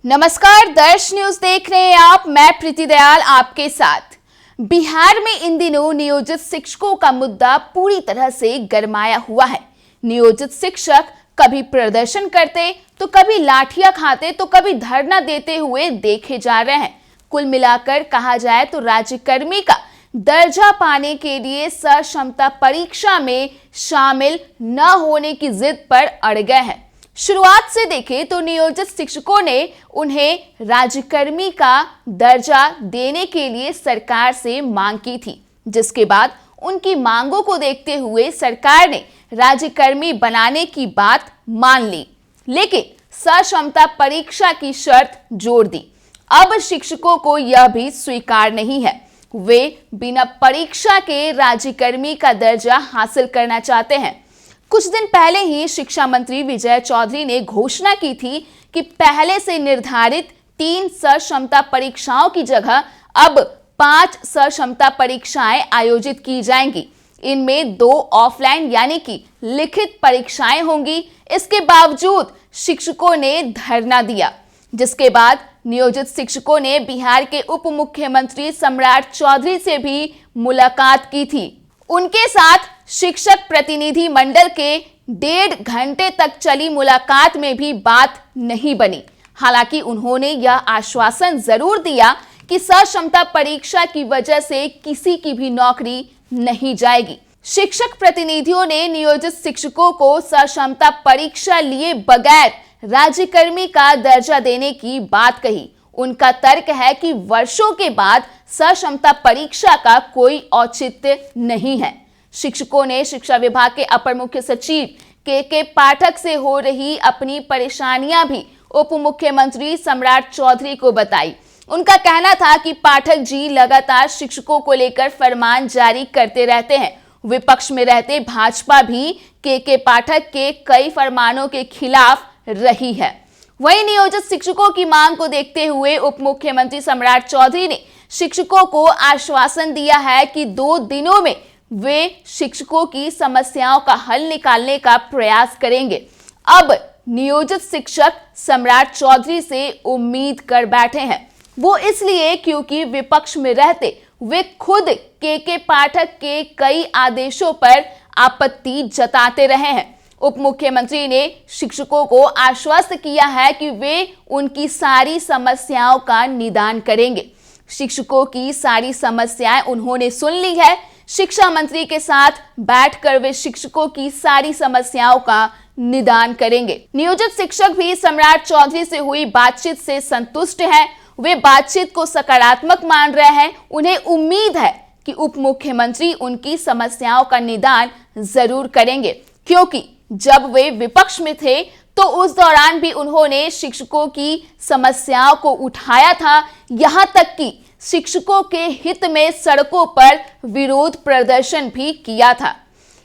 नमस्कार, दर्श न्यूज देख रहे हैं आप। मैं प्रीति दयाल आपके साथ। बिहार में इन दिनों नियोजित शिक्षकों का मुद्दा पूरी तरह से गरमाया हुआ है। नियोजित शिक्षक कभी प्रदर्शन करते तो कभी लाठियां खाते तो कभी धरना देते हुए देखे जा रहे हैं। कुल मिलाकर कहा जाए तो राज्यकर्मी का दर्जा पाने के लिए सक्षमता परीक्षा में शामिल न होने की जिद पर अड़ गए हैं। शुरुआत से देखें तो नियोजित शिक्षकों ने उन्हें राज्यकर्मी का दर्जा देने के लिए सरकार से मांग की थी, जिसके बाद उनकी मांगों को देखते हुए सरकार ने राज्यकर्मी बनाने की बात मान ली, लेकिन सक्षमता परीक्षा की शर्त जोड़ दी। अब शिक्षकों को यह भी स्वीकार नहीं है, वे बिना परीक्षा के राज्यकर्मी का दर्जा हासिल करना चाहते हैं। कुछ दिन पहले ही शिक्षा मंत्री विजय चौधरी ने घोषणा की थी कि पहले से निर्धारित 3 सक्षमता परीक्षाओं की जगह अब 5 सक्षमता परीक्षाएं आयोजित की जाएंगी। इनमें 2 ऑफलाइन यानी कि लिखित परीक्षाएं होंगी। इसके बावजूद शिक्षकों ने धरना दिया, जिसके बाद नियोजित शिक्षकों ने बिहार के उप मुख्यमंत्री सम्राट चौधरी से भी मुलाकात की थी। उनके साथ शिक्षक प्रतिनिधि मंडल के 1.5 घंटे तक चली मुलाकात में भी बात नहीं बनी। हालांकि उन्होंने यह आश्वासन जरूर दिया कि सक्षमता परीक्षा की वजह से किसी की भी नौकरी नहीं जाएगी। शिक्षक प्रतिनिधियों ने नियोजित शिक्षकों को सक्षमता परीक्षा लिए बगैर राज्यकर्मी का दर्जा देने की बात कही। उनका तर्क है कि वर्षों के बाद सक्षमता परीक्षा का कोई औचित्य नहीं है। शिक्षकों ने शिक्षा विभाग के अपर मुख्य सचिव के पाठक से हो रही अपनी परेशानियां भी उप मुख्यमंत्री सम्राट चौधरी को बताई। उनका कहना था कि पाठक जी लगातार शिक्षकों को लेकर फरमान जारी करते रहते हैं। विपक्ष में रहते भाजपा भी के पाठक के कई फरमानों के खिलाफ रही है। वहीं नियोजित शिक्षकों की मांग को देखते हुए उप मुख्यमंत्री सम्राट चौधरी ने शिक्षकों को आश्वासन दिया है कि 2 दिनों में वे शिक्षकों की समस्याओं का हल निकालने का प्रयास करेंगे। अब नियोजित शिक्षक सम्राट चौधरी से उम्मीद कर बैठे हैं। वो इसलिए क्योंकि विपक्ष में रहते वे खुद के पाठक के कई आदेशों पर आपत्ति जताते रहे हैं। उप मुख्यमंत्री ने शिक्षकों को आश्वस्त किया है कि वे उनकी सारी समस्याओं का निदान करेंगे। शिक्षकों की सारी समस्याएं उन्होंने सुन ली है। शिक्षा मंत्री के साथ बैठकर वे शिक्षकों की सारी समस्याओं का निदान करेंगे। नियोजित शिक्षक भी सम्राट चौधरी से हुई बातचीत से संतुष्ट हैं। वे बातचीत को सकारात्मक मान रहे हैं। उन्हें उम्मीद है कि उप मुख्यमंत्री उनकी समस्याओं का निदान जरूर करेंगे, क्योंकि जब वे विपक्ष में थे तो उस दौरान भी उन्होंने शिक्षकों की समस्याओं को उठाया था। यहां तक कि शिक्षकों के हित में सड़कों पर विरोध प्रदर्शन भी किया था।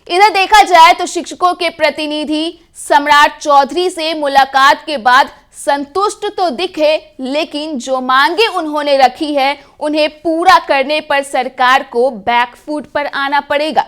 इधर देखा जाए तो शिक्षकों के प्रतिनिधि सम्राट चौधरी से मुलाकात के बाद संतुष्ट तो दिखे, लेकिन जो मांगे उन्होंने रखी है उन्हें पूरा करने पर सरकार को बैकफुट पर आना पड़ेगा।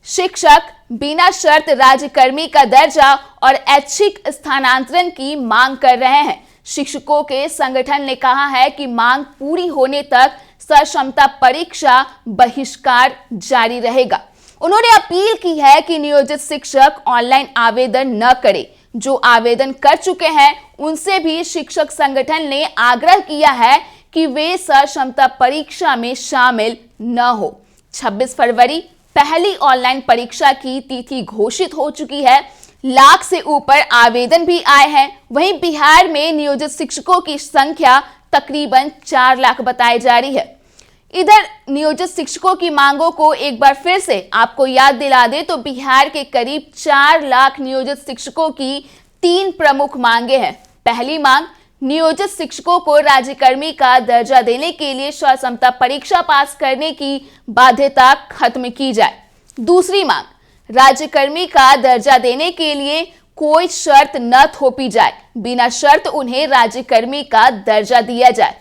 शिक्षक बिना शर्त राज्यकर्मी का दर्जा और ऐच्छिक स्थानांतरण की मांग कर रहे हैं। शिक्षकों के संगठन ने कहा है कि मांग पूरी होने तक सक्षमता परीक्षा बहिष्कार जारी रहेगा। उन्होंने अपील की है कि नियोजित शिक्षक ऑनलाइन आवेदन न करें। जो आवेदन कर चुके हैं उनसे भी शिक्षक संगठन ने आग्रह किया है कि वे सक्षमता परीक्षा में शामिल न हो। 26 फरवरी पहली ऑनलाइन परीक्षा की तिथि घोषित हो चुकी है। लाख से ऊपर आवेदन भी आए हैं। वहीं बिहार में नियोजित शिक्षकों की संख्या तकरीबन 4 लाख बताई जा रही है। इधर नियोजित शिक्षकों की मांगों को एक बार फिर से आपको याद दिला दे तो बिहार के करीब 4 लाख नियोजित शिक्षकों की 3 प्रमुख मांगे हैं। पहली मांग, नियोजित शिक्षकों को राज्यकर्मी का दर्जा देने के लिए सक्षमता परीक्षा पास करने की बाध्यता खत्म की जाए। दूसरी मांग, राज्यकर्मी का दर्जा देने के लिए कोई शर्त न थोपी जाए, बिना शर्त उन्हें राज्यकर्मी का दर्जा दिया जाए।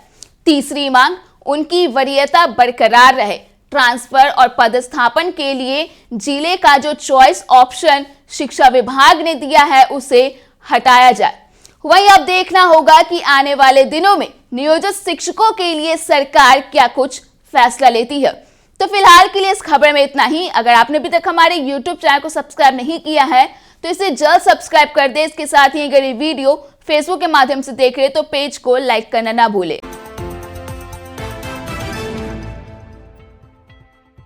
तीसरी मांग, उनकी वरीयता बरकरार रहे। ट्रांसफर और पदस्थापन के लिए जिले का जो चॉइस ऑप्शन शिक्षा विभाग ने दिया है उसे हटाया जाए। वहीं अब देखना होगा कि आने वाले दिनों में नियोजित शिक्षकों के लिए सरकार क्या कुछ फैसला लेती है। तो फिलहाल के लिए इस खबर में इतना ही। अगर आपने अभी तक हमारे YouTube चैनल को सब्सक्राइब नहीं किया है तो इसे जल्द सब्सक्राइब कर दे। इसके साथ ही अगर ये वीडियो फेसबुक के माध्यम से देख रहे तो पेज को लाइक करना ना भूले।